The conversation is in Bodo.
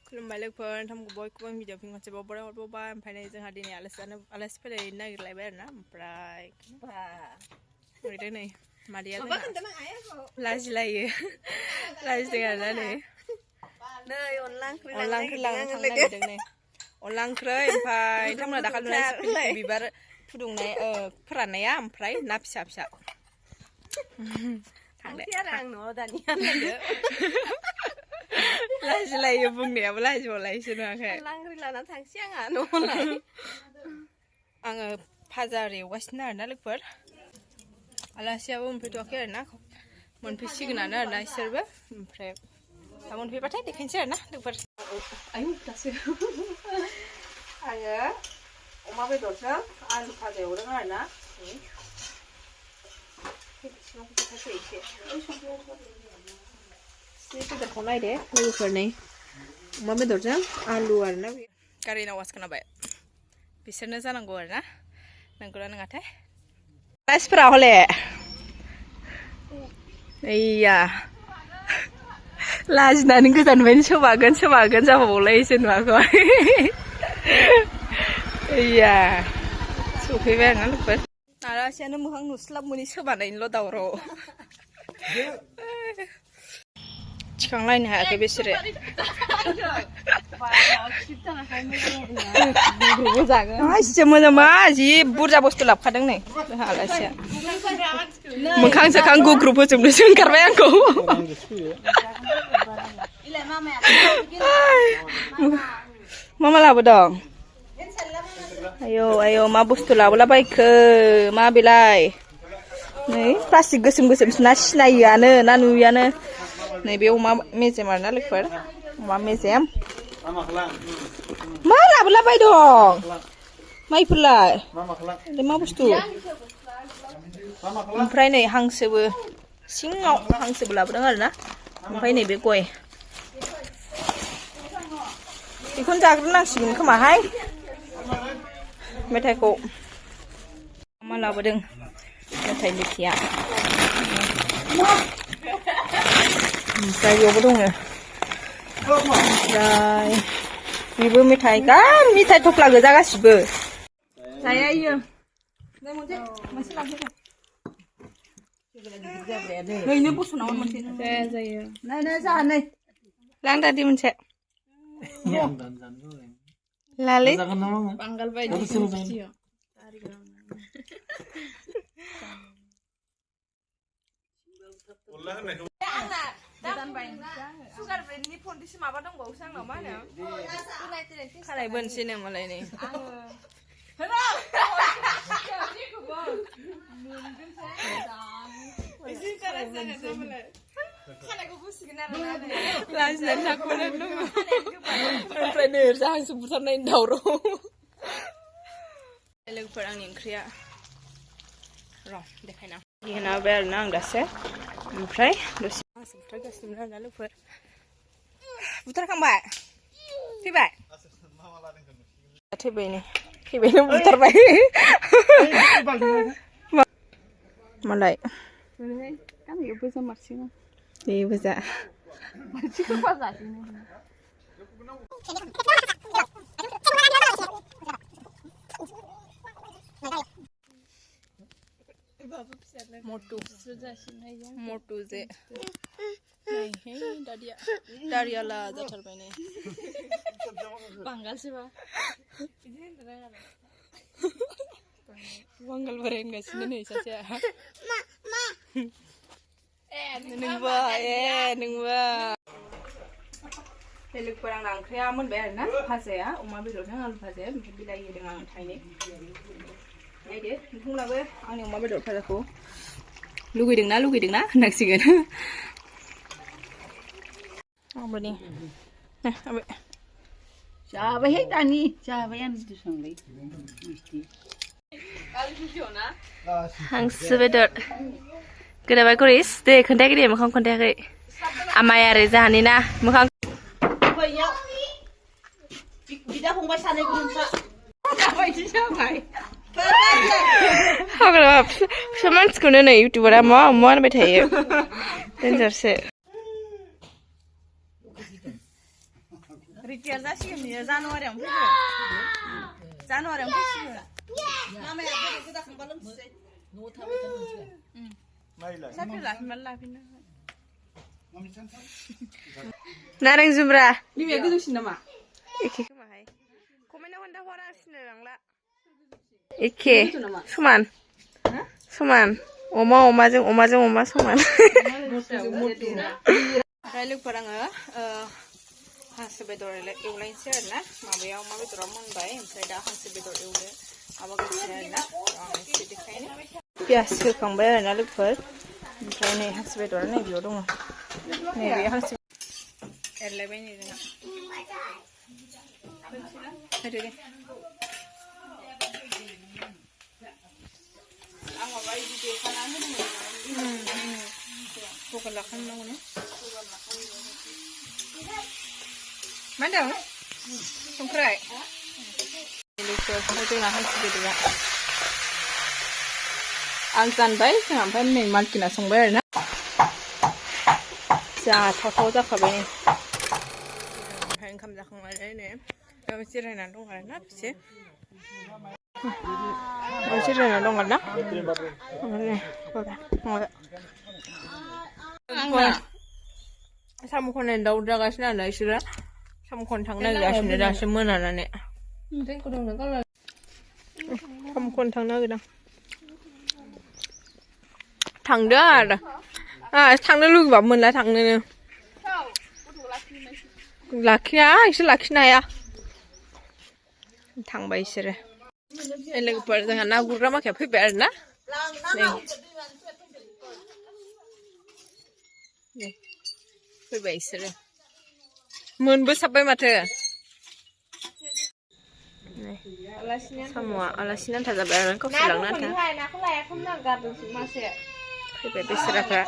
खुलुमबाय लोगोफोर नोंथांमोनखौ बयखौबो भिडिअ फिन खनसे बावबाय ओमफ्राय जोंहा दिनै आलासि फैनो नागिरलायबाय आरो ना ओमफ्राय ओरैनो नै मादैया जोंहा लाजिलायो लाजिदों आरोना नै अनला ओंख्रि लांनो थांनो नागिरदों नै अनला ओंख्रै ओमफ्राय नोंथांमोना दाखालि नुनाय बिबार फुदुंनाय फोराननाया ओमफ्राय ना फिसा फिसा लाजिलायो बुंनायाबो लाजिबावलायसो नुवाखै लांग्रि लाना थांसै आंहा न'आवलाय आङो भाजा एवगासिनो आरोना लोगोफोर आलासियाबो मोनफैथ'वाखै आरोना मोनफैसिगोनानो आरोना इसोरबो ओमफ्राय दा मोनफैबाथाय देखायनोसै आरोना लोगोफोर आयौ दासो आङो अमा बेदरजों आलु भाजा एवदों आरोना बेदरखौ नायदे लोगोफोर नै अमा बेदरजों आलु आरोना गारिनि आवाज खोनाबाय बिसोरनो जानांगौ आरोना नंगौना नङाथाय आलासिफोरा हले ओइया लाजिनानै गोजाननिफ्रायनो सोमागोन जाबावलायसो नुवाखै ओइया सफैबाय आरोना लोगोफोर आलासियानो मोखां नुस्लाब मोनै सोमानायनिल' दावराव थिखांलायनो हायाखै बिसोरो एसे मोजां मा जि बुरजा बुस्थु लाबोखादों नै जोंहा आलासिया मोखां सोखां गुग्रुब होजोबनोसो ओंखारबाय आंखौ मा लाबोदों आयौ मा बुस्थु लाबोलाबायखो मा बेलाय नै प्लास्टिक गोसोम ना सिनायोआनो ना नुयोआनो नैबे अमा मेजेम आरोना लोगोफोर अमा मेजेम मा लाबोलाबाय दं माइफोरलाय मा बुस्थु ओमफ्राय नै हांसोबो सिङाव हांसोबो लाबोदों आरोना ओमफ्राय नैबे गय बेखौनो जाग्रोनांसिगोन खोमाहाय मेथाइखौ मा लाबोदों मेथाइ लेखिया ओमफ्राय बेयावबो दङ ओमफ्राय बेबो मेथाइ मेथाइ थफ्ला गोजा गासिबो जाया इयो मोनसे लांफैदो नैनो बसनाव मोनसे जायो नै जाहा नै लां दादि मोनसे लालै बांगाल बायदि सुगार ब्रेन्डनि फन्दिसो माबा दंबावोसो आंनाव मा होनो खानाय बोनसै नो मालाय नै लाजिनानै थाखोमानानै दङ ओमफ्राय नै हांसो बुथारनायनि दावराव लोगोफोर आंनि ओंख्रिया र' देखायना होनाबाय आरोना आं दासो ओमफ्राय दसे हांसो बुथारगासिनोमोन आरोना लोगोफोर बुथारखांबाय फैबाय थैबायनो बुथारबाय मालाय दे बोजा मोटू जे दारियाला जाथारबाय नै बांगालसोबा बांगाल बोराय होनगासिनो नै सासेया नोंबा लोगोफोर आंना ओंख्रिया मोनबाय आरोना भाजाया अमा बेदरजों आलु भाजाया ओमफ्राय बिलाइ होदों आं थाइनै नायदो नोंथांमोनाबो आंनि अमा बेदर भाजाखौ लुगैदोंना होननांसिगोन आंबोनि जाबायहाय दानि जाबायानो संबाय हांसो बेदर गोदाबाय गरिस दे खोन्थायाखै दे मोखां खोन्थायाखै आमाय आरो जाहानि ना मोखां बिदा फंबाय सानैखौ माबायदि जाबाय हाग्रा फिसा मानसिखौनो नै इउटुबारा मा होनबाय थायो देन्जारसो रिटायार जासिगोन बियो जानुवारियावनो फैगोन जानुवारियावनो फैसिगोन मामाया बोरै गोदाखांबा लोमसै न'आव थाबाय थानो मोनसिगोन साख्रि लाफिनबा लाफिनो नारें जुमब्रा बिमाया गोजौसिन नामा एखे खोमाहाय कमेन्टआव खोन्थाहरासिनो लांला एखे समान समान अमाजों अमा समान ओमफ्राय लोगोफोर आङो हांसो बेदर एवलायनोसै आरोना माबायाव अमा बेदरा मोनबाय ओमफ्राय दा हांसो बेदर एवनो माबागासिनो आरोना आं एसे देखायनो पियास होखांबाय आरोना लोगोफोर ओमफ्राय नै हांसो बेदरा नैबेयाव दङ नैबे हांसो एरलायबाय नै जोंहा होदो दे आं माबा बिदि देखानानै होदोंमोन गगल लाखानांगौ ने मा होनदों संख्रै जोंना हांसो बेदरा आं जानबाय जोंहा ओमफ्राय नै मालकिना संबाय आरोना जाथावथाव जाखाबाय ओमफ्राय ओंखाम जाखांनानै नै जिरायनानै दं आरोना एसे जिरायनानै दं आरोना साम' खननाय दाउ जागासिनो आरोना बिसोरो साम' खननो थांनो नागिरगासिनो दासो मोनानानै साम' खननो थांनो नागिरदों थांदो आरो थांनो लुगैबाबो मोनला थांनोनो लाखिया इसोर लाखिनो हाया थांबाय इसोरो लोगोफोर जोंहा ना गुरग्रा माखाया फैबाय आरोना फैबाय इसोरो मोनबोसाबबाय माथो साम'आ आलासिनि आन्था जाबाय आरो गावसोर लांनो आन्था फैबाय बेसोराफ्रा